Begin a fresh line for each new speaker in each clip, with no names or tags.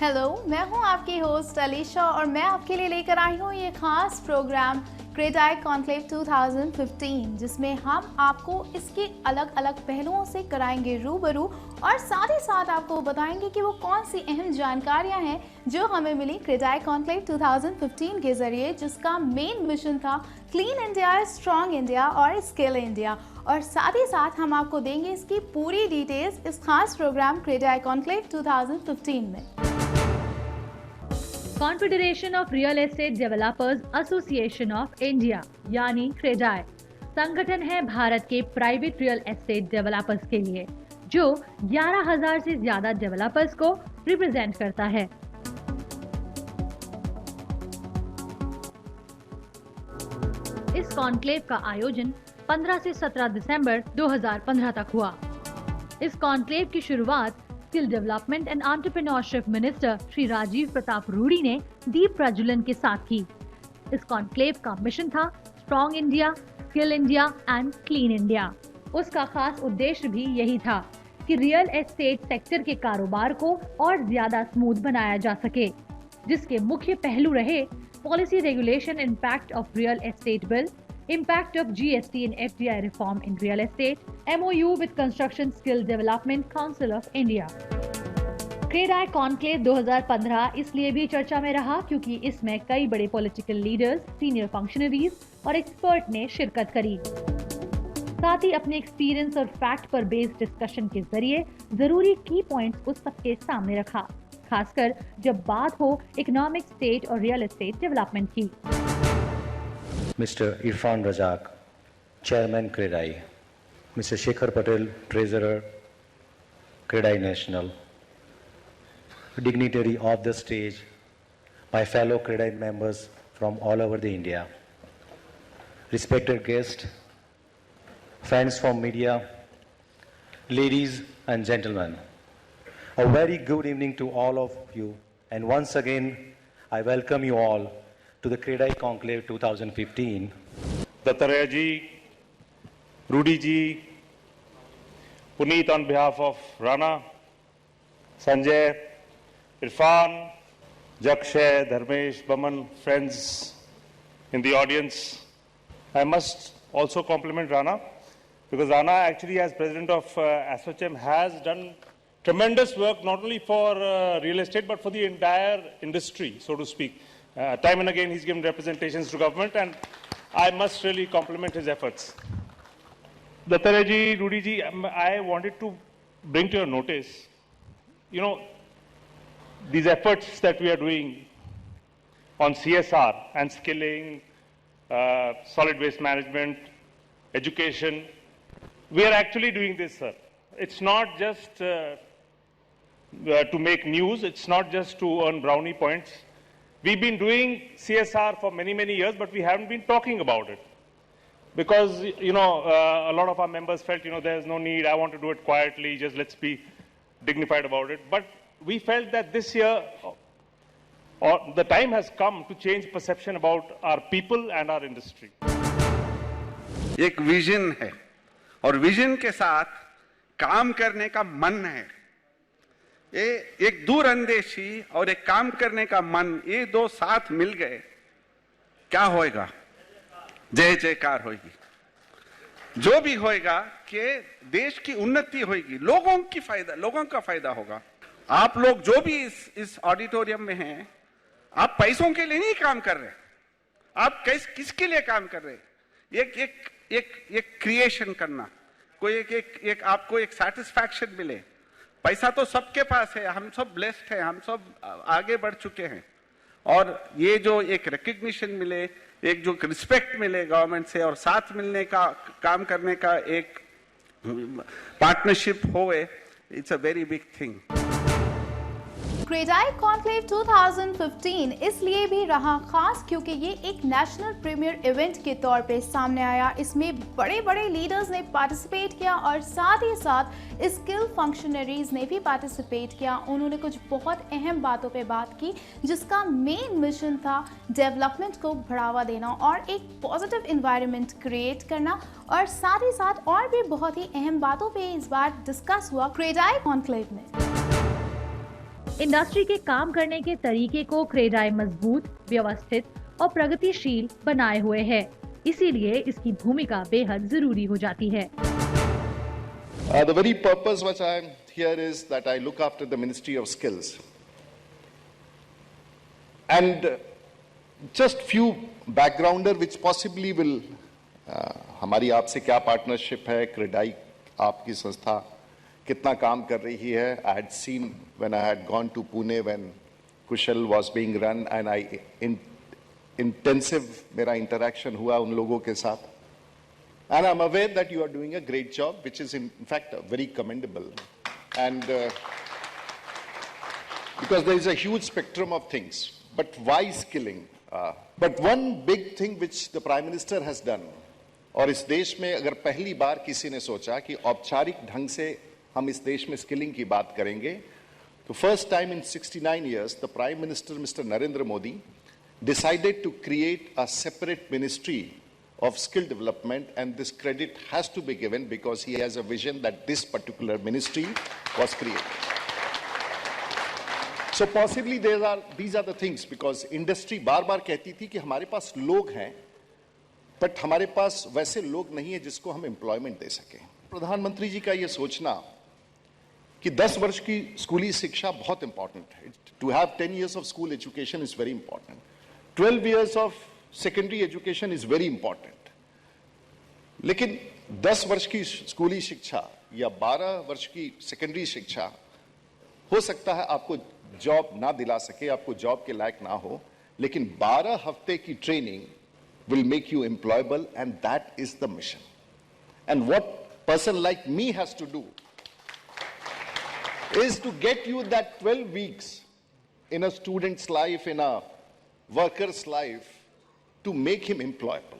Hello, मैं हूं आपकी होस्ट अलीशा और मैं आपके लिए लेकर आई हूं ये खास प्रोग्राम क्रेडाई कॉन्क्लेव 2015, जिसमें हम आपको इसके अलग अलग पहलुओं से कराएंगे रूबरू और साथ ही साथ आपको बताएंगे कि वो कौन सी अहम जानकारियां हैं जो हमें मिली क्रेडाई कॉन्क्लेव 2015 के जरिए, जिसका मेन मिशन था क्लीन इंडिया, स्ट्रॉन्ग इंडिया और स्किल इंडिया। और साथ ही साथ हम आपको देंगे इसकी पूरी डिटेल्स इस खास प्रोग्राम क्रेडाई कॉन्क्लेव 2015 में।
Confederation of real estate developers association of India यानी क्रेडाई संगठन है भारत के प्राइवेट रियल एस्टेट डेवलपर्स के लिए, जो 11,000 से ज्यादा डेवलपर्स को रिप्रेजेंट करता है। इस कॉन्क्लेव का आयोजन 15 से 17 दिसंबर 2015 तक हुआ। इस कॉन्क्लेव की शुरुआत skill development and entrepreneurship minister Shri Rajiv Pratap Rudy ने दीप प्रज्वलन के साथ की। इस कॉन्क्लेव का मिशन था strong India, skill India and clean India. उसका खास उद्देश्य भी यही था कि रियल एस्टेट सेक्टर के कारोबार को और ज्यादा स्मूथ बनाया जा सके, जिसके मुख्य पहलू रहे policy regulation, impact of real estate bill, impact of GST and FDI reform in real estate, MOU with Construction Skill Development Council of India। CREDAI conclave 2015 इसलिए भी चर्चा में रहा क्योंकि इसमें कई बड़े पॉलिटिकल लीडर्स, सीनियर फंक्शनरीज और एक्सपर्ट ने शिरकत करी। साथ ही अपने एक्सपीरियंस और फैक्ट पर बेस्ड डिस्कशन के जरिए जरूरी की पॉइंट्स को सबके सामने रखा, खासकर जब बात हो इकोनॉमिक, स्टेट और रियल एस्टेट डेवलपमेंट की।
Mr. Irfan Razak, Chairman CREDAI, Mr. Shekhar Patel, Treasurer, CREDAI National, dignitary of the stage, my fellow CREDAI members from all over the India, respected guests, friends from media, ladies and gentlemen, a very good evening to all of you, and once again I welcome you all to the CREDAI Conclave 2015.
Dattaya ji, Rudy ji, Puneet on behalf of Rana, Sanjay, Irfan, Jakshay, Dharmesh, Baman, friends in the audience. I must also compliment Rana because Rana actually as president of ASSOCHAM has done tremendous work not only for real estate but for the entire industry, so to speak. Time and again he's given representations to government and I must really compliment his efforts. Dattaya ji, Rudy ji, I wanted to bring to your notice, these efforts that we are doing on CSR and skilling, solid waste management, education, we are actually doing this, sir. It's not just to make news, it's not just to earn brownie points. We've been doing CSR for many, many years, but we haven't been talking about it. Because, a lot of our members felt, there's no need, I want to do it quietly, just let's be dignified about it. But we felt that this year, the time has come to change perception about our people and our industry.
एक vision है और vision के साथ काम करने का मन है। ये एक दूरअंदेशी और एक काम करने का मन, ये दो साथ मिल गए, क्या होएगा? जय जयकार होगी। जो भी होएगा कि देश की उन्नति होगी, लोगों का फायदा होगा। आप लोग जो भी इस ऑडिटोरियम में हैं, आप पैसों के लिए नहीं काम कर रहे, आप किसके लिए काम कर रहे? एक क्रिएशन करना, कोई एक आपको एक सेटिस्फैक्शन मिले। पैसा तो सबके पास है, हम सब ब्लेस्ड हैं, हम सब आगे बढ़ चुके हैं, और ये जो एक रिकग्निशन मिले, एक जो रिस्पेक्ट मिले गवर्नमेंट से और साथ मिलने का काम करने का एक पार्टनरशिप होए, it's a very big thing.
CREDAI conclave 2015 इसलिए भी रहा खास क्योंकि ये एक नेशनल प्रीमियर इवेंट के तौर पे सामने आया। इसमें बड़े बड़े लीडर्स ने पार्टिसिपेट किया और साथ ही साथ स्किल फंक्शनरीज ने भी पार्टिसिपेट किया। उन्होंने कुछ बहुत अहम बातों पे बात की, जिसका मेन मिशन था डेवलपमेंट को बढ़ावा देना और एक पॉजिटिव इन्वायरमेंट क्रिएट करना, और साथ ही साथ और भी बहुत ही अहम बातों पे इस बार डिस्कस हुआ क्रेडाई कॉन्क्लेव में।
इंडस्ट्री के काम करने के तरीके को क्रेडाई मजबूत, व्यवस्थित और प्रगतिशील बनाए हुए है, इसीलिए इसकी भूमिका बेहद जरूरी हो जाती है।
The very purpose which I am here is that I look after the Ministry of Skills. And just few backgrounder which possibly will हमारी आपसे क्या पार्टनरशिप है, क्रेडाई आपकी संस्था कितना काम कर रही है. I had seen when I had gone to Pune when Kushal was being run and I intensive मेरा interaction हुआ उन लोगों के साथ. And I'm aware that you are doing a great job, which is in fact very commendable. And because there is a huge spectrum of things, but why skilling? But one big thing which the Prime Minister has done, और इस देश में अगर पहली बार किसी ने सोचा कि औपचारिक ढंग से हम इस देश में स्किलिंग की बात करेंगे, तो first time in 69 years, the Prime Minister, Mr. Narendra Modi, decided to create a separate ministry of skill development, and this credit has to be given because he has a vision that this particular ministry was created. So possibly these are the things, because industry बार-बार कहती थी कि हमारे पास लोग हैं, but हमारे पास वैसे लोग नहीं है जिसको हम employment दे सकें. प्रधानमंत्री जी का ये सोचना कि 10 वर्ष की स्कूली शिक्षा बहुत important है. To have 10 years of school education is very important. 12 years of secondary education is very important. लेकिन 10 वर्ष की स्कूली शिक्षा या 12 वर्ष की सेकेंडरी शिक्षा हो सकता है आपको जॉब ना दिला सके, आपको जॉब के लायक ना हो, लेकिन 12 हफ्ते की training will make you employable, and that is the mission. And what person like me has to do is to get you that 12 weeks in a student's life, in a worker's life, to make him employable.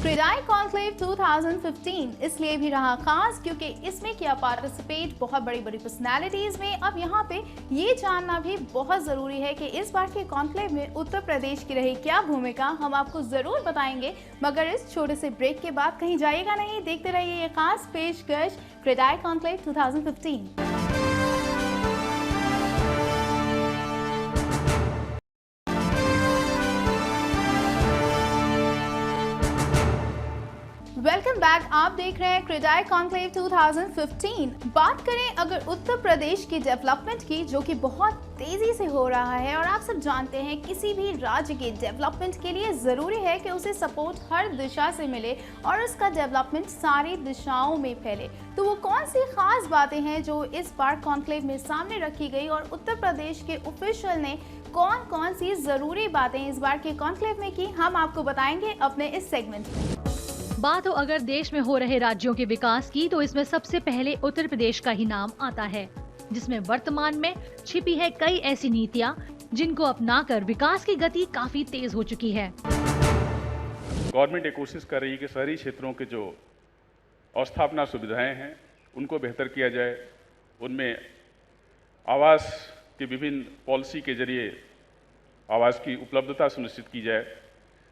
CREDAI conclave 2015 इसलिए भी रहा खास क्योंकि इसमें किया participate बहुत बड़ी बड़ी पर्सनालिटीज में. अब यहाँ पे ये जानना भी बहुत जरूरी है कि इस बार के कॉन्क्लेव में उत्तर प्रदेश की रही क्या भूमिका, हम आपको जरूर बताएंगे. मगर इस छोटे से ब्रेक के बाद कहीं जाइएगा नहीं, देखते रहिए ये खास पेशकश क्रेडाई कॉन्क्लेव 2015. Welcome back. आप देख रहे हैं क्रेडाई कॉन्क्लेव 2015. बात करें अगर उत्तर प्रदेश की डेवलपमेंट की, जो कि बहुत तेजी से हो रहा है, और आप सब जानते हैं किसी भी राज्य के डेवलपमेंट के लिए ज़रूरी है कि उसे सपोर्ट हर दिशा से मिले और उसका डेवलपमेंट सारी दिशाओं में फैले. तो वो कौन सी खास बातें हैं जो इस बार कॉन्क्लेव में सामने रखी गई और उत्तर प्रदेश के ऑफिशियल ने कौन कौन सी ज़रूरी बातें इस बार के कॉन्क्लेव में की, हम आपको बताएंगे अपने इस सेगमेंट में.
बात हो अगर देश में हो रहे राज्यों के विकास की, तो इसमें सबसे पहले उत्तर प्रदेश का ही नाम आता है, जिसमें वर्तमान में छिपी है कई ऐसी नीतियां जिनको अपनाकर विकास की गति काफी तेज हो चुकी है.
गवर्नमेंट ये कोशिश कर रही है कि शहरी क्षेत्रों के जो अवस्थापना सुविधाएं हैं उनको बेहतर किया जाए, उनमें आवास की विभिन्न पॉलिसी के जरिए आवास की उपलब्धता सुनिश्चित की जाए.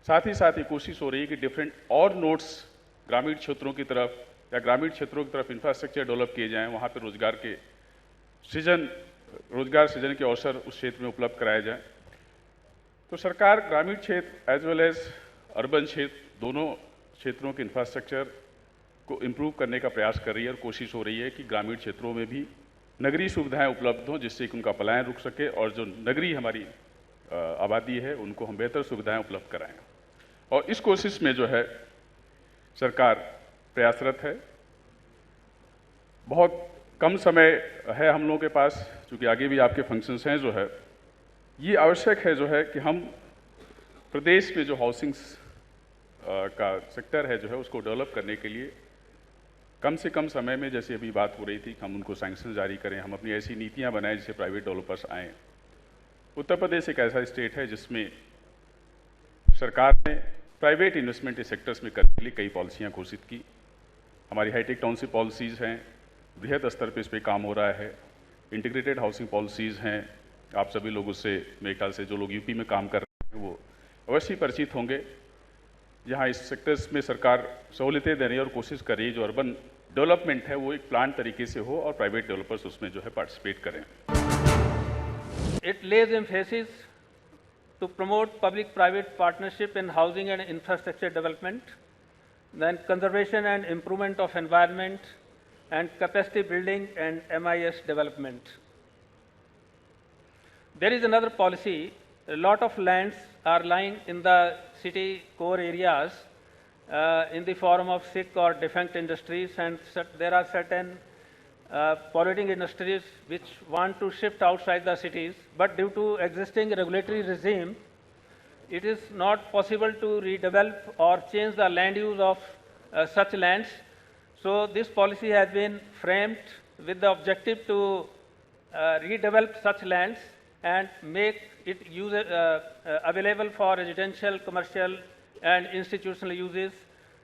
साथ ही साथ ये कोशिश हो रही है कि डिफरेंट और नोड्स ग्रामीण क्षेत्रों की तरफ या ग्रामीण क्षेत्रों की तरफ इंफ्रास्ट्रक्चर डेवलप किए जाएं, वहाँ पर रोजगार सृजन के अवसर उस क्षेत्र में उपलब्ध कराए जाएं. तो सरकार ग्रामीण क्षेत्र एज वेल एज अर्बन क्षेत्र दोनों क्षेत्रों के इंफ्रास्ट्रक्चर को इम्प्रूव करने का प्रयास कर रही है और कोशिश हो रही है कि ग्रामीण क्षेत्रों में भी नगरीय सुविधाएं उपलब्ध हों, जिससे कि उनका पलायन रुक सके और जो नगरीय हमारी आबादी है उनको हम बेहतर सुविधाएं उपलब्ध कराएं. और इस कोशिश में जो है सरकार प्रयासरत है. बहुत कम समय है हम लोगों के पास, क्योंकि आगे भी आपके फंक्शंस हैं, जो है ये आवश्यक है जो है कि हम प्रदेश में जो हाउसिंग्स का सेक्टर है जो है उसको डेवलप करने के लिए कम से कम समय में, जैसे अभी बात हो रही थी, हम उनको सैंक्शन जारी करें, हम अपनी ऐसी नीतियां बनाएं जिससे प्राइवेट डेवलपर्स आएँ. उत्तर प्रदेश एक ऐसा स्टेट है जिसमें सरकार ने प्राइवेट इन्वेस्टमेंट इस सेक्टर्स में करने के लिए कई पॉलिसियां घोषित की. हमारी हाईटेक टाउनशिप पॉलिसीज़ हैं, बृहद स्तर पे इस पर काम हो रहा है. इंटीग्रेटेड हाउसिंग पॉलिसीज़ हैं, आप सभी लोग उससे मेरे ख्याल से जो लोग यूपी में काम कर रहे हैं वो अवश्य परिचित होंगे. जहां इस सेक्टर्स में सरकार सहूलियतें दे रही है और कोशिश कर रही है जो अर्बन
डेवलपमेंट है वो एक प्लान तरीके से हो और प्राइवेट डेवलपर्स उसमें जो है पार्टिसिपेट करें।
It lays emphasis to promote public-private partnership in housing and infrastructure development, then conservation and improvement of environment, and capacity building and MIS development. There is another policy. A lot of lands are lying in the city core areas in the form of sick or defunct industries, and there are certain polluting industries which want to shift outside the cities, but due to existing regulatory regime, it is not possible to redevelop or change the land use of such lands. So this policy has been framed with the objective to redevelop such lands and make it available for residential, commercial, and institutional uses,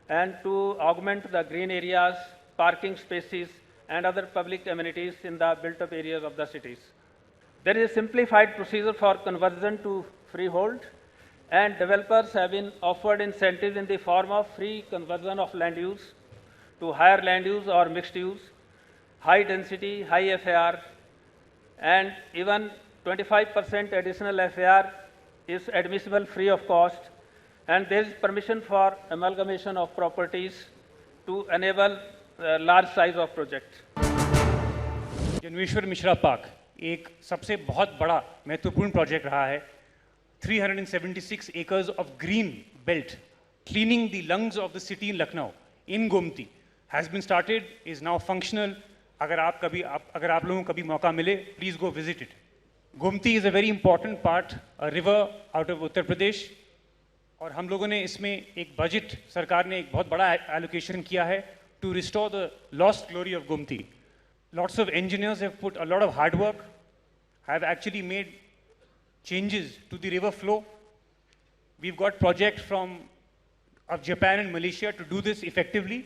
and to augment the green areas, parking spaces, and other public amenities in the built-up areas of the cities. There is a simplified procedure for conversion to freehold, and developers have been offered incentives in the form of free conversion of land use to higher land use or mixed use, high density, high FAR, and even 25% additional FAR is admissible free of cost, and there is permission for amalgamation of properties to enable large size of project.
Janmeshwar Mishra park एक सबसे बहुत बड़ा महत्वपूर्ण project रहा है। 376 acres of green belt cleaning the lungs of the city in Lucknow in Gomti has been started, is now functional. अगर आप लोगों को कभी मौका मिले, please go visit it. Gomti is a very important part, a river out of Uttar Pradesh, और हम लोगों ने इसमें एक बजट, सरकार ने एक बहुत बड़ा allocation किया है to restore the lost glory of Gomti. Lots of engineers have put a lot of hard work, have actually made changes to the river flow. We've got projects of Japan and Malaysia to do this effectively.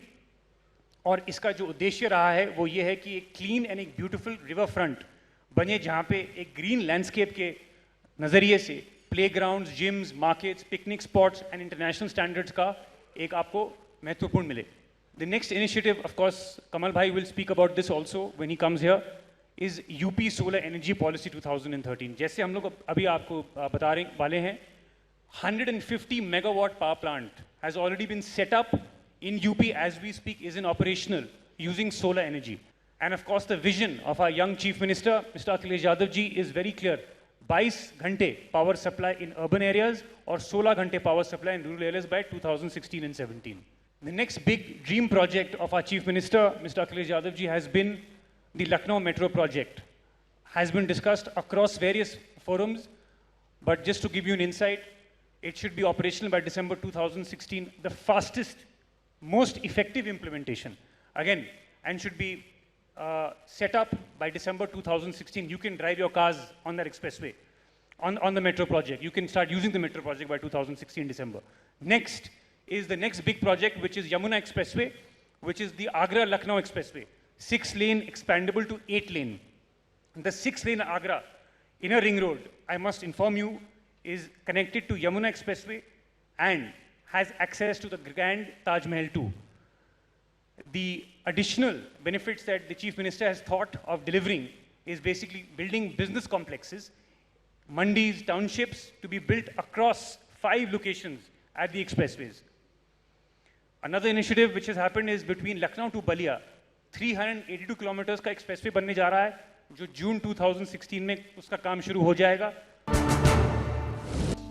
और इसका जो उद्देश्य रहा है वो ये है कि एक क्लीन एंड एक ब्यूटीफुल रिवर फ्रंट बने जहाँ पे एक ग्रीन लैंडस्केप के नज़रिए से playgrounds, gyms, markets, picnic spots and international standards का एक आपको महत्वपूर्ण मिले. The next initiative, of course, Kamal Bhai will speak about this also when he comes here, is UP Solar Energy Policy 2013. जैसे हम लोग अभी आपको बताने वाले हैं, 150 megawatt power plant has already been set up in UP as we speak, is in operational using solar energy. And of course, the vision of our young Chief Minister, Mr. Akhilesh Yadav ji, is very clear. 22 घंटे power supply in urban areas और 16 घंटे power supply in rural areas by 2016 and 17. The next big dream project of our Chief Minister, Mr. Akhilesh Yadav ji, has been the Lucknow Metro project. Has been discussed across various forums, but just to give you an insight, it should be operational by December 2016, the fastest, most effective implementation. Again, and should be set up by December 2016. You can drive your cars on that expressway, on the metro project. You can start using the metro project by 2016 December. Next is the next big project, which is Yamuna Expressway, which is the Agra-Lucknow Expressway. 6-lane expandable to 8-lane. The 6-lane Agra inner ring road, I must inform you, is connected to Yamuna Expressway and has access to the Grand Taj Mahal too. The additional benefits that the Chief Minister has thought of delivering is basically building business complexes, mandis, townships to be built across 5 locations at the expressways. Another initiative which has happened is between Lucknow to Balia, 382 kilometers का expressway बनने जा रहा है, जो जून 2016 में उसका काम शुरू हो जाएगा.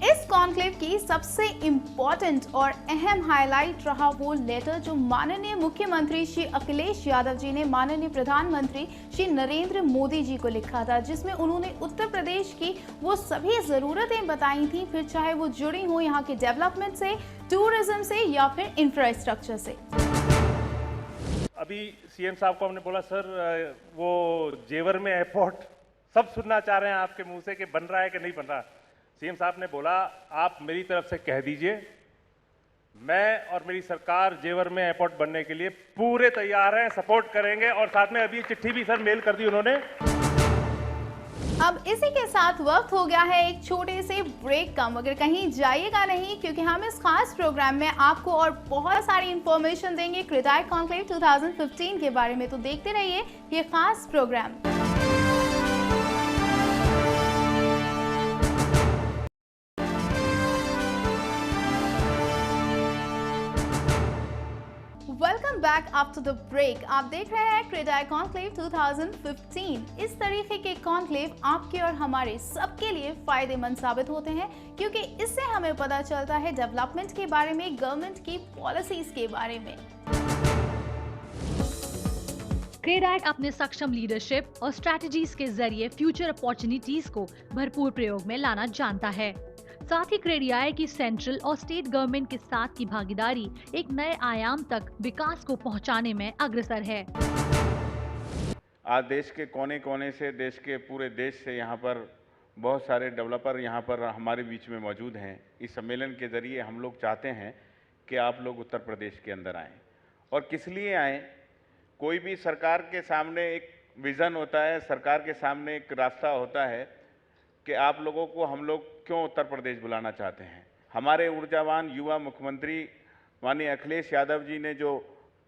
इस कॉन्क्लेव की सबसे इम्पोर्टेंट और अहम हाईलाइट रहा वो लेटर जो माननीय मुख्यमंत्री श्री अखिलेश यादव जी ने माननीय प्रधानमंत्री श्री नरेंद्र मोदी जी को लिखा था, जिसमें उन्होंने उत्तर प्रदेश की वो सभी ज़रूरतें बताई थी, फिर चाहे वो जुड़ी हो यहाँ के डेवलपमेंट से, टूरिज्म से या फिर इंफ्रास्ट्रक्चर से.
अभी सीएम साहब को हमने बोला, सर वो जेवर में एयरपोर्ट सब सुनना चाह रहे हैं आपके मुंह से कि बन रहा है कि नहीं बन रहा. सीएम साहब ने बोला, आप मेरी तरफ से कह दीजिए, मैं और मेरी सरकार जेवर में एयरपोर्ट बनने के लिए पूरे तैयार हैं, सपोर्ट करेंगे. और साथ में अभी चिट्ठी भी सर मेल कर दी उन्होंने.
अब इसी के साथ वक्त हो गया है एक छोटे से ब्रेक का, मगर कहीं जाइएगा नहीं क्योंकि हम इस खास प्रोग्राम में आपको और बहुत सारी इंफॉर्मेशन देंगे क्रेडाई कॉन्क्लेव 2015 के बारे में। तो देखते रहिए ये खास programme. Welcome back after the break. आप देख रहे हैं क्रेडाई कॉन्क्लेव 2015। इस तरीके के कॉन्क्लेव आपके और हमारे सबके लिए फायदेमंद साबित होते हैं क्योंकि इससे हमें पता चलता है डेवलपमेंट के बारे में, गवर्नमेंट की पॉलिसीज के बारे में।
क्रेडाई अपने सक्षम लीडरशिप और स्ट्रैटेजीज के जरिए फ्यूचर अपॉर्चुनिटीज को भरपूर प्रयोग में लाना जानता है। साथ ही क्रेडाई की सेंट्रल और स्टेट गवर्नमेंट के साथ की भागीदारी एक नए आयाम तक विकास को पहुंचाने में अग्रसर है।
आज देश के कोने कोने से, देश के पूरे देश से यहाँ पर बहुत सारे डेवलपर यहाँ पर हमारे बीच में मौजूद हैं। इस सम्मेलन के जरिए हम लोग चाहते हैं कि आप लोग उत्तर प्रदेश के अंदर आएँ। और किस लिए आएँ? कोई भी सरकार के सामने एक विज़न होता है, सरकार के सामने एक रास्ता होता है कि आप लोगों को हम लोग क्यों उत्तर प्रदेश बुलाना चाहते हैं। हमारे ऊर्जावान युवा मुख्यमंत्री माननीय अखिलेश यादव जी ने जो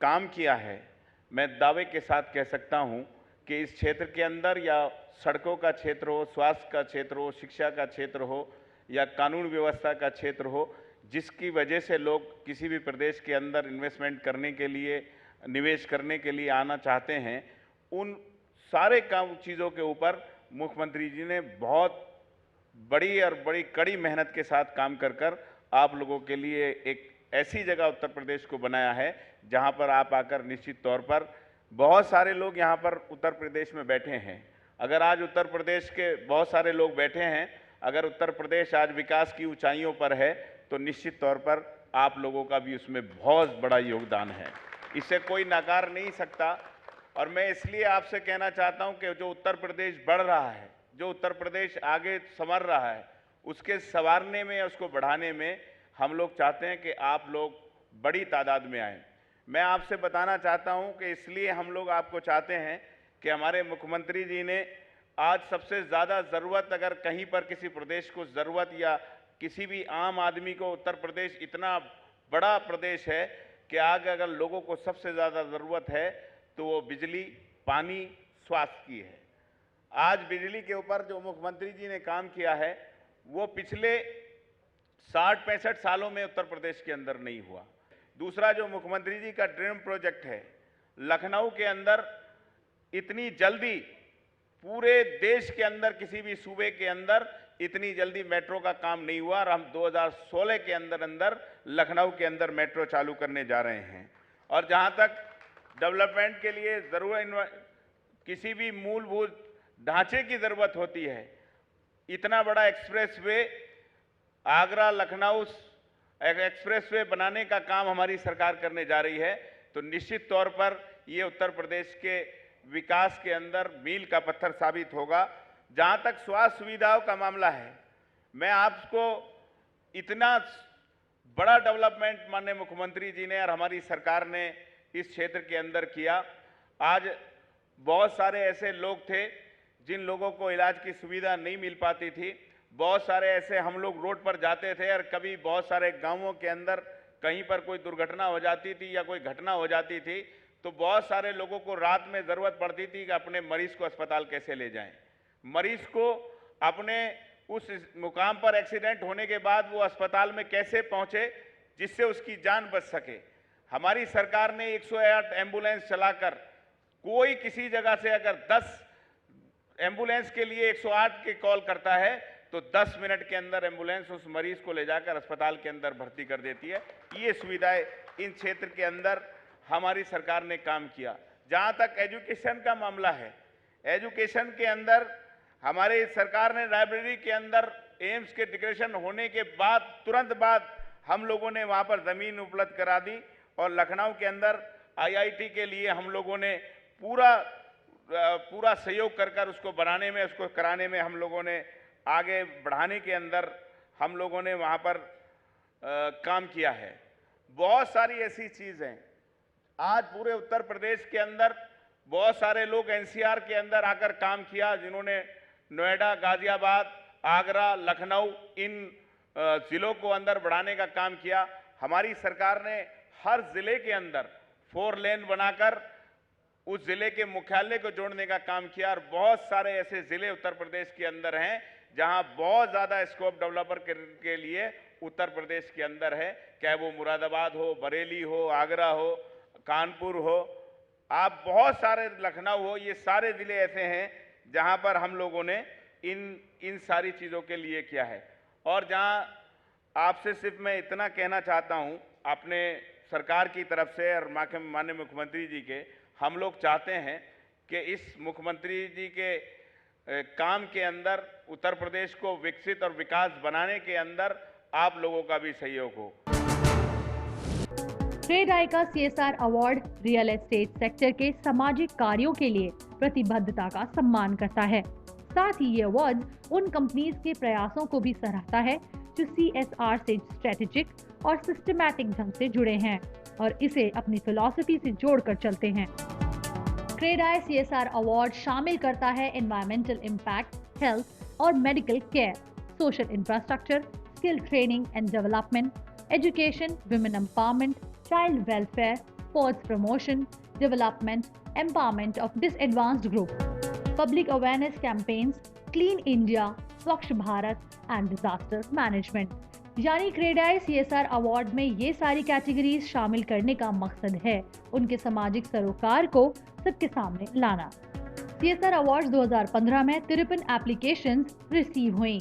काम किया है, मैं दावे के साथ कह सकता हूं कि इस क्षेत्र के अंदर, या सड़कों का क्षेत्र हो, स्वास्थ्य का क्षेत्र हो, शिक्षा का क्षेत्र हो या कानून व्यवस्था का क्षेत्र हो, जिसकी वजह से लोग किसी भी प्रदेश के अंदर इन्वेस्टमेंट करने के लिए, निवेश करने के लिए आना चाहते हैं, उन सारे काम चीज़ों के ऊपर मुख्यमंत्री जी ने बहुत बड़ी कड़ी मेहनत के साथ काम कर आप लोगों के लिए एक ऐसी जगह उत्तर प्रदेश को बनाया है जहां पर आप आकर निश्चित तौर पर, बहुत सारे लोग यहां पर उत्तर प्रदेश में बैठे हैं। अगर आज उत्तर प्रदेश के बहुत सारे लोग बैठे हैं, अगर उत्तर प्रदेश आज विकास की ऊंचाइयों पर है तो निश्चित तौर पर आप लोगों का भी उसमें बहुत बड़ा योगदान है, इसे कोई नकार नहीं सकता। और मैं इसलिए आपसे कहना चाहता हूं कि जो उत्तर प्रदेश बढ़ रहा है, जो उत्तर प्रदेश आगे संवर रहा है, उसके संवारने में, उसको बढ़ाने में हम लोग चाहते हैं कि आप लोग बड़ी तादाद में आएँ। मैं आपसे बताना चाहता हूं कि इसलिए हम लोग आपको चाहते हैं कि हमारे मुख्यमंत्री जी ने आज सबसे ज़्यादा ज़रूरत, अगर कहीं पर किसी प्रदेश को ज़रूरत या किसी भी आम आदमी को, उत्तर प्रदेश इतना बड़ा प्रदेश है कि आगे अगर लोगों को सबसे ज़्यादा ज़रूरत है तो वो बिजली, पानी, स्वास्थ्य की है। आज बिजली के ऊपर जो मुख्यमंत्री जी ने काम किया है वो पिछले 60-65 सालों में उत्तर प्रदेश के अंदर नहीं हुआ। दूसरा, जो मुख्यमंत्री जी का ड्रीम प्रोजेक्ट है, लखनऊ के अंदर इतनी जल्दी, पूरे देश के अंदर किसी भी सूबे के अंदर इतनी जल्दी मेट्रो का काम नहीं हुआ और हम 2016 के अंदर लखनऊ के अंदर मेट्रो चालू करने जा रहे हैं। और जहां तक डेवलपमेंट के लिए जरूरत, किसी भी मूलभूत ढांचे की जरूरत होती है, इतना बड़ा एक्सप्रेसवे, आगरा लखनऊ एक्सप्रेसवे बनाने का काम हमारी सरकार करने जा रही है, तो निश्चित तौर पर ये उत्तर प्रदेश के विकास के अंदर मील का पत्थर साबित होगा। जहां तक स्वास्थ्य सुविधाओं का मामला है, मैं आपको, इतना बड़ा डेवलपमेंट माननीय मुख्यमंत्री जी ने और हमारी सरकार ने इस क्षेत्र के अंदर किया। आज बहुत सारे ऐसे लोग थे जिन लोगों को इलाज की सुविधा नहीं मिल पाती थी, बहुत सारे ऐसे हम लोग रोड पर जाते थे और कभी बहुत सारे गांवों के अंदर कहीं पर कोई दुर्घटना हो जाती थी या कोई घटना हो जाती थी तो बहुत सारे लोगों को रात में ज़रूरत पड़ती थी कि अपने मरीज को अस्पताल कैसे ले जाएं। मरीज को अपने उस मुकाम पर एक्सीडेंट होने के बाद वो अस्पताल में कैसे पहुंचे जिससे उसकी जान बच सके। हमारी सरकार ने 108 एम्बुलेंस चलाकर, कोई किसी जगह से अगर 10 एम्बुलेंस के लिए 108 के कॉल करता है तो 10 मिनट के अंदर एम्बुलेंस उस मरीज को ले जाकर अस्पताल के अंदर भर्ती कर देती है। ये सुविधाएं इन क्षेत्र के अंदर हमारी सरकार ने काम किया। जहां तक एजुकेशन का मामला है, एजुकेशन के अंदर हमारी सरकार ने लाइब्रेरी के अंदर एम्स के डिक्लेरेशन होने के बाद तुरंत बाद हम लोगों ने वहां पर जमीन उपलब्ध करा दी और लखनऊ के अंदर IIT के लिए हम लोगों ने पूरा सहयोग कर उसको बनाने में, उसको कराने में हम लोगों ने आगे बढ़ाने के अंदर हम लोगों ने वहां पर काम किया है। बहुत सारी ऐसी चीजें आज पूरे उत्तर प्रदेश के अंदर बहुत सारे लोग NCR के अंदर आकर काम किया, जिन्होंने
नोएडा, गाजियाबाद, आगरा, लखनऊ, इन जिलों को अंदर बढ़ाने का काम किया। हमारी सरकार ने हर जिले के अंदर 4 लेन बनाकर उस जिले के मुख्यालय को जोड़ने का काम किया और बहुत सारे ऐसे जिले उत्तर प्रदेश के अंदर हैं जहां बहुत ज्यादा स्कोप डेवलपर के लिए उत्तर प्रदेश के अंदर है, चाहे वो मुरादाबाद हो, बरेली हो, आगरा हो, कानपुर हो, आप बहुत सारे, लखनऊ हो, ये सारे जिले ऐसे हैं जहां पर हम लोगों ने इन सारी चीज़ों के लिए किया है। और जहां आपसे सिर्फ मैं इतना कहना चाहता हूं, अपने सरकार की तरफ से और माननीय मुख्यमंत्री जी के, हम लोग चाहते हैं कि इस मुख्यमंत्री जी के काम के अंदर उत्तर प्रदेश को विकसित और विकास बनाने के अंदर आप लोगों का भी सहयोग हो।
क्रेडाई का CSR award real estate sector के सामाजिक कार्यों के लिए प्रतिबद्धता का सम्मान करता है। साथ ही ये अवार्ड उन कंपनीज के प्रयासों को भी सराहता है जो CSR से स्ट्रेटेजिक और सिस्टमैटिक ढंग से जुड़े हैं और इसे अपनी फिलॉसफी से जोड़कर चलते हैं। क्रेडाई CSR अवार्ड शामिल करता है एनवायरमेंटल इम्पैक्ट, हेल्थ और medical care, social infrastructure, skill training and development, education, women empowerment, child welfare, sports promotion, development, empowerment of disadvantaged group, public awareness campaigns, clean India, Swachh Bharat and disaster management. यानी CREDAI CSR award में ये सारी categories शामिल करने का मकसद है उनके सामाजिक सरोकार को सबके सामने लाना। CSR अवार्ड 2015 में 53 एप्लीकेशंस रिसीव हुई,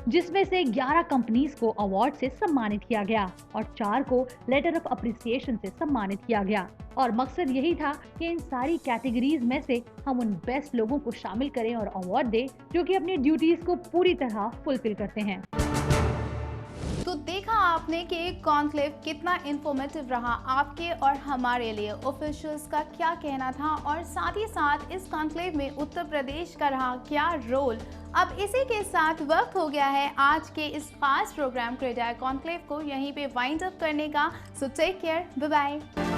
जिसमें से 11 कंपनीज को अवार्ड से सम्मानित किया गया और 4 को लेटर ऑफ अप्रिसिएशन से सम्मानित किया गया। और मकसद यही था कि इन सारी कैटेगरीज में से हम उन बेस्ट लोगों को शामिल करें और अवार्ड दें जो कि अपनी ड्यूटीज को पूरी तरह फुलफिल करते हैं।
तो देखा आपने कि कॉन्क्लेव कितना इंफॉर्मेटिव रहा आपके और हमारे लिए, ऑफिशियल्स का क्या कहना था और साथ ही साथ इस कॉन्क्लेव में उत्तर प्रदेश का रहा क्या रोल। अब इसी के साथ वक्त हो गया है आज के इस खास प्रोग्राम क्रेडाई कॉन्क्लेव को यहीं पे वाइंड अप करने का। So take care, bye bye.